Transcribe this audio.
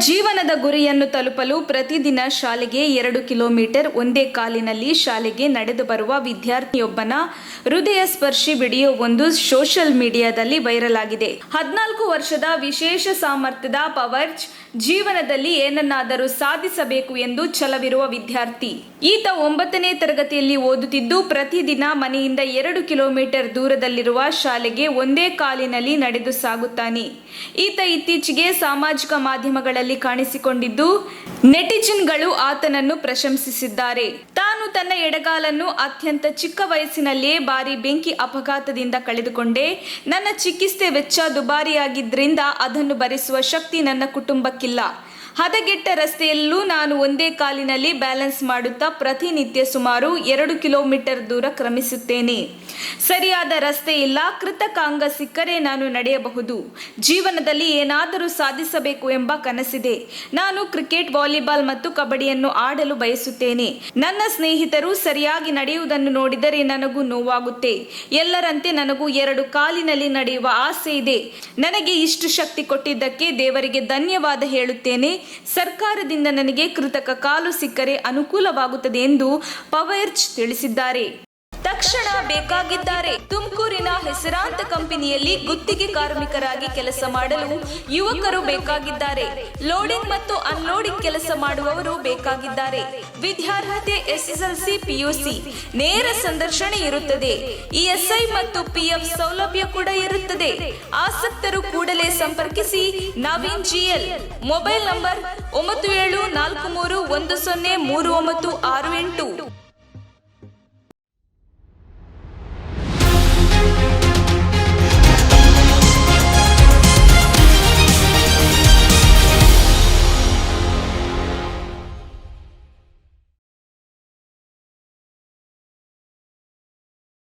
ಜೀವನದ ಗುರಿಯನ್ನು ತಲುಪಲು ಪ್ರತಿದಿನ ಶಾಲೆಗೆ 2 ಕಿಲೋಮೀಟರ್ ಒಂದೇ ಕಾಲಿನಲ್ಲಿ ಶಾಲೆಗೆ ನಡೆದು ಬರುವ ವಿದ್ಯಾರ್ಥಿಯೊಬ್ಬನ ಹೃದಯ ಸ್ಪರ್ಶಿ ವಿಡಿಯೋವೊಂದು ಸೋಷಿಯಲ್ ಮೀಡಿಯಾದಲ್ಲಿ ವೈರಲ್ ಆಗಿದೆ. 14 ವರ್ಷದ ವಿಶೇಷ ಸಾಮರ್ಥ್ಯದ ಪವರ್ಜ್ ಜೀವನದಲ್ಲಿ ಏನನ್ನಾದರೂ ಸಾಧಿಸಬೇಕು ಎಂದು ಛಲವಿರುವ ವಿದ್ಯಾರ್ಥಿ. ಈತ 9ನೇ ತರಗತಿಯಲ್ಲಿ ಓದುತ್ತಿದ್ದು ಪ್ರತಿದಿನ ಮನೆಯಿಂದ 2 ಕಿಲೋಮೀಟರ್ ದೂರದಲ್ಲಿರುವ ಶಾಲೆಗೆ ಒಂದೇ ಕಾಲಿನಲ್ಲಿ ನಡೆದು ಸಾಗುತ್ತಾನೆ. ಈತ ಇತ್ತೀಚೆಗೆ ಸಾಮಾಜಿಕ ಮಾಧ್ಯಮಗಳಲ್ಲಿ ಕಾಣಿಸಿಕೊಂಡಿದ್ದು ನೆಟಿಜನ್ಗಳು ಆತನನ್ನು ಪ್ರಶಂಸಿಸಿದ್ದಾರೆ. ತಾನು ತನ್ನ ಎಡಗಾಲನ್ನು ಅತ್ಯಂತ ಚಿಕ್ಕ ವಯಸ್ಸಿನಲ್ಲಿಯೇ ಭಾರಿ ಬೆಂಕಿ ಅಪಘಾತದಿಂದ ಕಳೆದುಕೊಂಡೆ. ನನ್ನ ಚಿಕಿತ್ಸೆ ವೆಚ್ಚ ದುಬಾರಿಯಾಗಿದ್ದರಿಂದ ಅದನ್ನು ಭರಿಸುವ ಶಕ್ತಿ ನನ್ನ ಕುಟುಂಬಕ್ಕಿಲ್ಲ. ಹದಗೆಟ್ಟ ರಸ್ತೆಯಲ್ಲೂ ನಾನು ಒಂದೇ ಕಾಲಿನಲ್ಲಿ ಬ್ಯಾಲೆನ್ಸ್ ಮಾಡುತ್ತಾ ಪ್ರತಿನಿತ್ಯ ಸುಮಾರು 2 ಕಿಲೋಮೀಟರ್ ದೂರ ಕ್ರಮಿಸುತ್ತೇನೆ. ಸರಿಯಾದ ರಸ್ತೆ ಇಲ್ಲ, ಕೃತಕ ಅಂಗ ಸಿಕ್ಕರೆ ನಾನು ನಡೆಯಬಹುದು. ಜೀವನದಲ್ಲಿ ಏನಾದರೂ ಸಾಧಿಸಬೇಕು ಎಂಬ ಕನಸಿದೆ. ನಾನು ಕ್ರಿಕೆಟ್, ವಾಲಿಬಾಲ್ ಮತ್ತು ಕಬಡ್ಡಿಯನ್ನು ಆಡಲು ಬಯಸುತ್ತೇನೆ. ನನ್ನ ಸ್ನೇಹಿತರು ಸರಿಯಾಗಿ ನಡೆಯುವುದನ್ನು ನೋಡಿದರೆ ನನಗೂ ನೋವಾಗುತ್ತೆ. ಎಲ್ಲರಂತೆ ನನಗೂ 2 ಕಾಲಿನಲ್ಲಿ ನಡೆಯುವ ಆಸೆ ಇದೆ. ನನಗೆ ಇಷ್ಟು ಶಕ್ತಿ ಕೊಟ್ಟಿದ್ದಕ್ಕೆ ದೇವರಿಗೆ ಧನ್ಯವಾದ ಹೇಳುತ್ತೇನೆ. ಸರ್ಕಾರದಿಂದ ನನಗೆ ಕೃತಕ ಕಾಲು ಸಿಕ್ಕರೆ ಅನುಕೂಲವಾಗುತ್ತದೆ ಎಂದು ಪವರ್ಜ್ ತಿಳಿಸಿದ್ದಾರೆ. ತಕ್ಷಣ ಬೇಕಾಗಿದ್ದಾರೆ. ತುಮಕೂರಿನ ಹೆಸರಾಂತ ಕಂಪನಿಯಲ್ಲಿ ಗುತ್ತಿಗೆ ಕಾರ್ಮಿಕರಾಗಿ ಕೆಲಸ ಮಾಡಲು ಯುವಕರು ಬೇಕಾಗಿದ್ದಾರೆ. ಲೋಡಿಂಗ್ ಮತ್ತು ಅನ್ಲೋಡಿಂಗ್ ಕೆಲಸ ಮಾಡುವವರು ಬೇಕಾಗಿದ್ದಾರೆ. ವಿದ್ಯಾರ್ಹತೆ SSLC PUC. ನೇರ ಸಂದರ್ಶನ ಇರುತ್ತದೆ. ESI ಮತ್ತು PF ಸೌಲಭ್ಯ ಕೂಡ ಇರುತ್ತದೆ. ಆಸಕ್ತರು ಕೂಡಲೇ ಸಂಪರ್ಕಿಸಿ. ನವೀನ್ GL. Mobile number 9743103968.